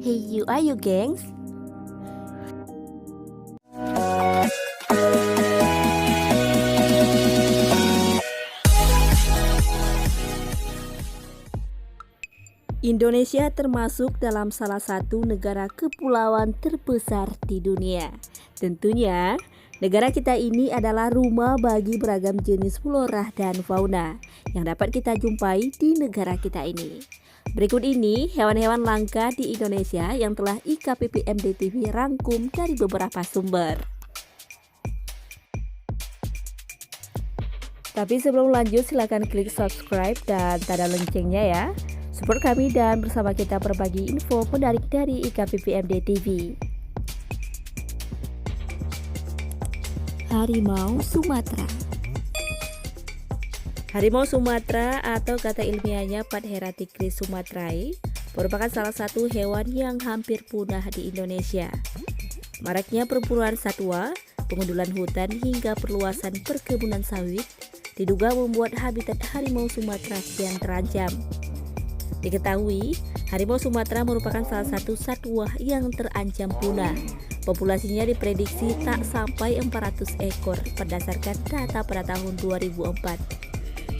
Hey you, ayo gengs. Indonesia termasuk dalam salah satu negara kepulauan terbesar di dunia. Tentunya, negara kita ini adalah rumah bagi beragam jenis flora dan fauna yang dapat kita jumpai di negara kita ini. Berikut ini hewan-hewan langka di Indonesia yang telah IKPPMD TV rangkum dari beberapa sumber. Tapi sebelum lanjut silakan klik subscribe dan tanda loncengnya ya. Support kami dan bersama kita berbagi info menarik dari IKPPMD TV. Harimau Sumatera. Harimau Sumatera atau kata ilmiahnya Panthera tigris sumatrae merupakan salah satu hewan yang hampir punah di Indonesia. Maraknya perburuan satwa, pengundulan hutan hingga perluasan perkebunan sawit diduga membuat habitat harimau Sumatera kian terancam. Diketahui, harimau Sumatera merupakan salah satu satwa yang terancam punah. Populasinya diprediksi tak sampai 400 ekor berdasarkan data pada tahun 2004.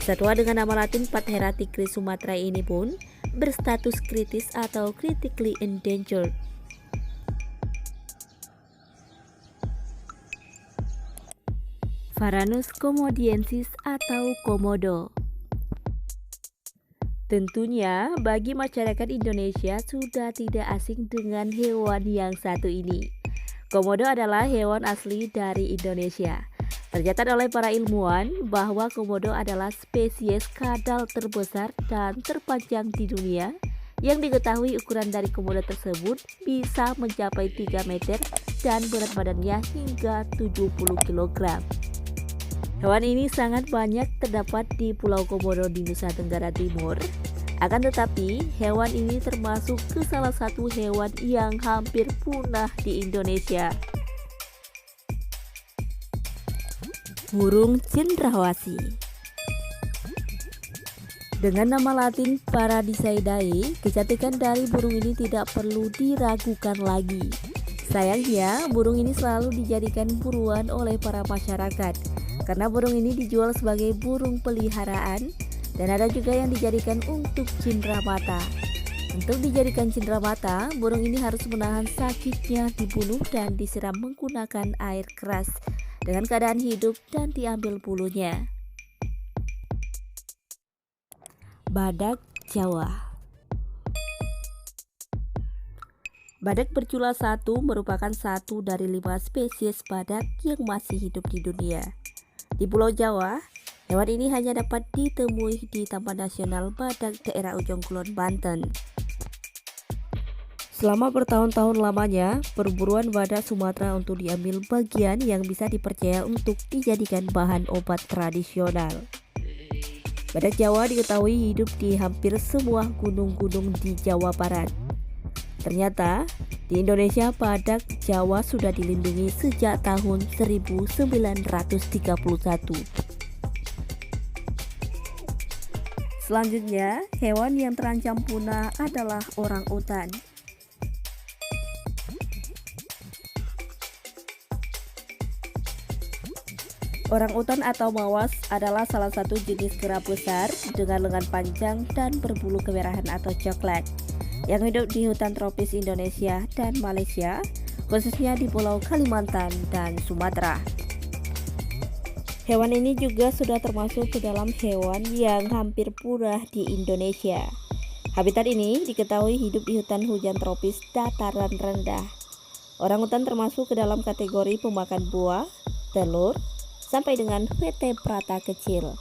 Satwa dengan nama latin Panthera tigris sumatrae ini pun berstatus kritis atau critically endangered. Varanus comodiensis atau komodo. Tentunya bagi masyarakat Indonesia sudah tidak asing dengan hewan yang satu ini. Komodo adalah hewan asli dari Indonesia. Tercatat oleh para ilmuwan bahwa komodo adalah spesies kadal terbesar dan terpanjang di dunia, yang diketahui ukuran dari komodo tersebut bisa mencapai 3 meter dan berat badannya hingga 70 kg. Hewan ini sangat banyak terdapat di Pulau Komodo di Nusa Tenggara Timur. Akan tetapi, hewan ini termasuk ke salah satu hewan yang hampir punah di Indonesia. Burung cendrawasih. Dengan nama latin Paradiseidae, kecantikan dari burung ini tidak perlu diragukan lagi. Sayangnya, burung ini selalu dijadikan buruan oleh para masyarakat karena burung ini dijual sebagai burung peliharaan dan ada juga yang dijadikan untuk cendramata. Untuk dijadikan cendramata, burung ini harus menahan sakitnya dibunuh dan disiram menggunakan air keras dengan keadaan hidup dan diambil bulunya. Badak Jawa. Badak bercula satu merupakan satu dari 5 spesies badak yang masih hidup di dunia. Di Pulau Jawa, hewan ini hanya dapat ditemui di Taman Nasional Badak daerah Ujung Kulon, Banten. Selama bertahun-tahun lamanya, perburuan badak Sumatera untuk diambil bagian yang bisa dipercaya untuk dijadikan bahan obat tradisional. Badak Jawa diketahui hidup di hampir semua gunung-gunung di Jawa Barat. Ternyata, di Indonesia badak Jawa sudah dilindungi sejak tahun 1931. Selanjutnya, hewan yang terancam punah adalah orangutan. Orangutan atau mawas adalah salah satu jenis kera besar dengan lengan panjang dan berbulu kemerahan atau coklat yang hidup di hutan tropis Indonesia dan Malaysia, khususnya di Pulau Kalimantan dan Sumatera. Hewan ini juga sudah termasuk ke dalam hewan yang hampir punah di Indonesia. Habitat ini diketahui hidup di hutan hujan tropis dataran rendah. Orangutan termasuk ke dalam kategori pemakan buah, telur, sampai dengan vertebrata kecil.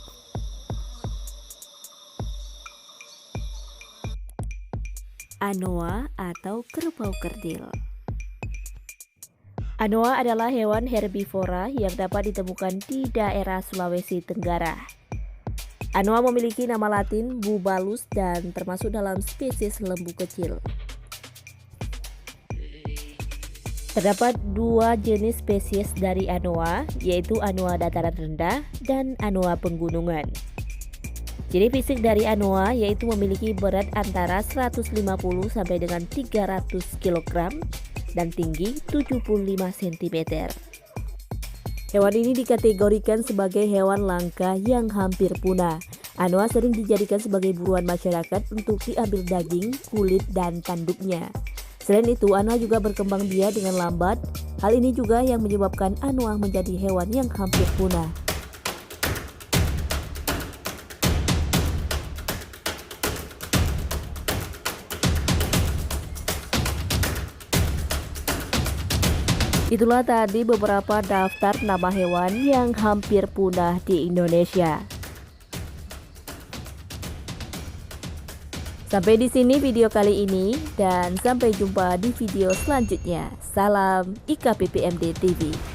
Anoa atau kerbau kerdil. Anoa adalah hewan herbivora yang dapat ditemukan di daerah Sulawesi Tenggara. Anoa memiliki nama latin Bubalus dan termasuk dalam spesies lembu kecil. Terdapat 2 jenis spesies dari anoa, yaitu anoa dataran rendah dan anoa penggunungan. Ciri fisik dari anoa yaitu memiliki berat antara 150 sampai dengan 300 kg dan tinggi 75 cm. Hewan ini dikategorikan sebagai hewan langka yang hampir punah. Anoa sering dijadikan sebagai buruan masyarakat untuk diambil daging, kulit, dan tanduknya. Selain itu, anoa juga berkembang biak dengan lambat. Hal ini juga yang menyebabkan anoa menjadi hewan yang hampir punah. Itulah tadi beberapa daftar nama hewan yang hampir punah di Indonesia. Sampai di sini video kali ini dan sampai jumpa di video selanjutnya. Salam IKPPMD TV.